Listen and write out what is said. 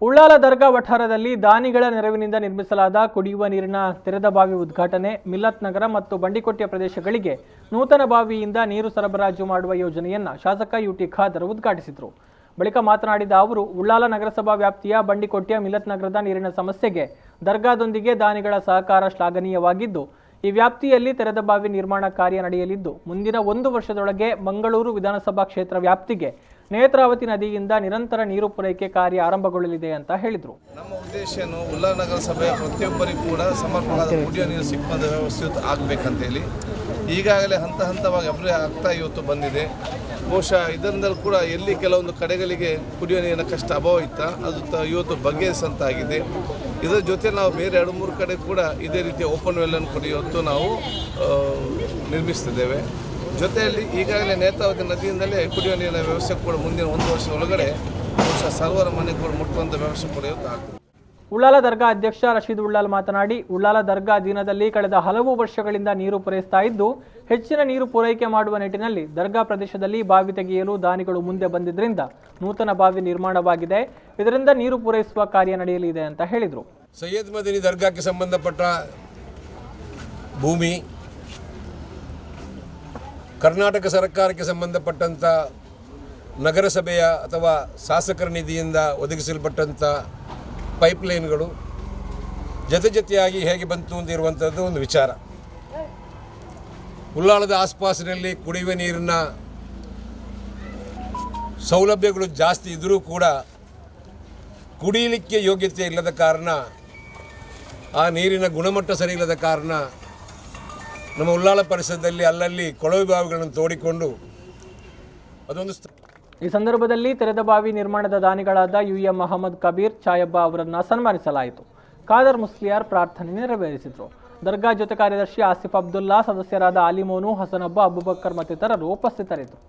ಉಳ್ಳಾಲ ದರ್ಗಾ ವಠಾರದಲ್ಲಿ ದಾನಿಗಳ ನೆರವಿನಿಂದ ನಿರ್ಮಿಸಲಾದ ಕುಡಿಯುವ ನೀರಿನ ತೆರೆದ ಬಾವಿ ಉದ್ಘಾಟನೆ, ಮಿಲ್ಲತ್ ನಗರ ಮತ್ತು ಬಂಡಿಕೊಟ್ಟಿಯ ಪ್ರದೇಶಗಳಿಗೆ ನೂತನ ಬಾವಿಯಿಂದ ನೀರು ಸರಬರಾಜು ಮಾಡುವ ಯೋಜನೆಯನ್ನು ಶಾಸಕ ಯುಟಿ ಖಾದರ್ ಉದ್ಘಾಟಿಸಿದರು. ಬಳಿಕ ಮಾತನಾಡಿದ ಅವರು, ಉಳ್ಳಾಲ ನಗರಸಭಾ ವ್ಯಾಪ್ತಿಯ ಬಂಡಿಕೊಟ್ಟಿಯ ಮಿಲ್ಲತ್ ನಗರದ ನೀರಿನ ಸಮಸ್ಯೆಗೆ ದರ್ಗಾದೊಂದಿಗೆ ದಾನಿಗಳ ಸಹಕಾರ ಶ್ಲಾಘನೀಯವಾಗಿದ್ದು, ಈ ವ್ಯಾಪ್ತಿಯಲ್ಲಿ ತೆರೆದ ಬಾವಿ ನಿರ್ಮಾಣ ಕಾರ್ಯ ನಡೆಯಲಿದ್ದು, ಮುಂದಿನ 1 ವರ್ಷದೊಳಗೆ ಮಂಗಳೂರು ವಿಧಾನಸಭಾ ಕ್ಷೇತ್ರ ವ್ಯಾಪ್ತಿಗೆ ನೇತ್ರಾವತಿ ನದಿಯಿಂದ ನಿರಂತರ ನೀರು ಪೂರೈಕೆ ಕಾರ್ಯ ಆರಂಭಗೊಳ್ಳಲಿದೆ ಅಂತ ಹೇಳಿದರು. ನಮ್ಮ ಉದ್ದೇಶ ಉಳ್ಳಾಲ ನಗರಸಭೆಯ ಪ್ರತಿಯೊಬ್ಬರಿಗೂ ಕೂಡ ಸಮರ್ಪಕವಾದ ಕುಡಿಯುವ ನೀರು ಸಿಕ್ಕುವಂಥ ವ್ಯವಸ್ಥೆ ಆಗಬೇಕಂತೇಳಿ ಈಗಾಗಲೇ ಹಂತ ಹಂತವಾಗಿ ಅಭಿವೃದ್ಧಿ ಆಗ್ತಾ ಇವತ್ತು ಬಂದಿದೆ. ಬಹುಶಃ ಇದರಿಂದಲೂ ಕೂಡ ಎಲ್ಲಿ ಕೆಲವೊಂದು ಕಡೆಗಳಿಗೆ ಕುಡಿಯುವ ನೀರಿನ ಕಷ್ಟ ಅಭಾವ ಇತ್ತು, ಅದು ಇವತ್ತು ಬಗೆಹರಿಸಂತಾಗಿದೆ. ಇದರ ಜೊತೆ ನಾವು ಬೇರೆ 2-3 ಕಡೆ ಕೂಡ ಇದೇ ರೀತಿಯ ಓಪನ್ ವೆಲ್ಲನ್ನು ಕೂಡ ಇವತ್ತು ನಾವು ನಿರ್ಮಿಸ್ತಿದ್ದೇವೆ. ಜೊತೆಯಲ್ಲಿ ಈಗಾಗಲೇ ನೇತ್ರಾವತಿ ನದಿಯಿಂದಲೇ ಕುಡಿಯುವ ನೀರಿನ ವ್ಯವಸ್ಥೆ ಕೂಡ ಮುಂದಿನ 1 ವರ್ಷ ಒಳಗಡೆ ಬಹುಶಃ ಸರ್ವರ ಮನೆ ಕೂಡ ಮುಟ್ಟುವಂಥ ವ್ಯವಸ್ಥೆ ಕೂಡ ಇವತ್ತು ಆಗ್ತದೆ. ಉಳ್ಳಾಲ ದರ್ಗಾ ಅಧ್ಯಕ್ಷ ರಶೀದ್ ಉಳ್ಳಾಲ್ ಮಾತನಾಡಿ, ಉಳ್ಳಾಲ ದರ್ಗಾ ಅಧೀನದಲ್ಲಿ ಕಳೆದ ಹಲವು ವರ್ಷಗಳಿಂದ ನೀರು ಪೂರೈಸ್ತಾ ಇದ್ದು, ಹೆಚ್ಚಿನ ನೀರು ಪೂರೈಕೆ ಮಾಡುವ ನಿಟ್ಟಿನಲ್ಲಿ ದರ್ಗಾ ಪ್ರದೇಶದಲ್ಲಿ ಬಾವಿ ತೆಗೆಯಲು ದಾನಿಗಳು ಮುಂದೆ ಬಂದಿದ್ದರಿಂದ ನೂತನ ಬಾವಿ ನಿರ್ಮಾಣವಾಗಿದೆ. ಇದರಿಂದ ನೀರು ಪೂರೈಸುವ ಕಾರ್ಯ ನಡೆಯಲಿದೆ ಅಂತ ಹೇಳಿದರು. ಸೈಯದ್ ಮದನಿ ದರ್ಗಾಕ್ಕೆ ಸಂಬಂಧಪಟ್ಟ ಭೂಮಿ, ಕರ್ನಾಟಕ ಸರ್ಕಾರಕ್ಕೆ ಸಂಬಂಧಪಟ್ಟಂಥ ನಗರಸಭೆಯ ಅಥವಾ ಶಾಸಕರ ನಿಧಿಯಿಂದ ಒದಗಿಸಲ್ಪಟ್ಟಂಥ ಪೈಪ್ಲೈನ್ಗಳು ಜೊತೆಯಾಗಿ ಹೇಗೆ ಬಂತು ಅಂತ ಇರುವಂಥದ್ದು ಒಂದು ವಿಚಾರ. ಉಳ್ಳಾಲದ ಆಸ್ಪಾಸಿನಲ್ಲಿ ಕುಡಿಯುವ ನೀರಿನ ಸೌಲಭ್ಯಗಳು ಜಾಸ್ತಿ ಇದ್ದರೂ ಕೂಡ ಕುಡಿಯಲಿಕ್ಕೆ ಯೋಗ್ಯತೆ ಇಲ್ಲದ ಕಾರಣ, ಆ ನೀರಿನ ಗುಣಮಟ್ಟ ಸರಿ ಇಲ್ಲದ ಕಾರಣ ನಮ್ಮ ಉಳ್ಳಾಲ ಪರಿಸರದಲ್ಲಿ ಅಲ್ಲಲ್ಲಿ ಕೊಳವೆ ಬಾವಿಗಳನ್ನು ತೋಡಿಕೊಂಡು ಅದೊಂದು ಈ ಸಂದರ್ಭದಲ್ಲಿ ತೆರೆದ ಬಾವಿ ನಿರ್ಮಾಣದ ದಾನಿಗಳಾದ UM ಮಹಮ್ಮದ್ ಕಬೀರ್ ಚಾಯಬ್ಬ ಅವರನ್ನು ಸನ್ಮಾನಿಸಲಾಯಿತು. ಖಾದರ್ ಮುಸ್ಲಿಯಾರ್ ಪ್ರಾರ್ಥನೆ ನೆರವೇರಿಸಿದರು. ದರ್ಗಾ ಜೊತೆ ಕಾರ್ಯದರ್ಶಿ ಆಸಿಫ್ ಅಬ್ದುಲ್ಲಾ, ಸದಸ್ಯರಾದ ಅಲಿಮೋನು, ಹಸನಬ್ಬ, ಅಬುಬಕ್ಕರ್ ಮತ್ತಿತರರು ಉಪಸ್ಥಿತರಿದ್ದರು.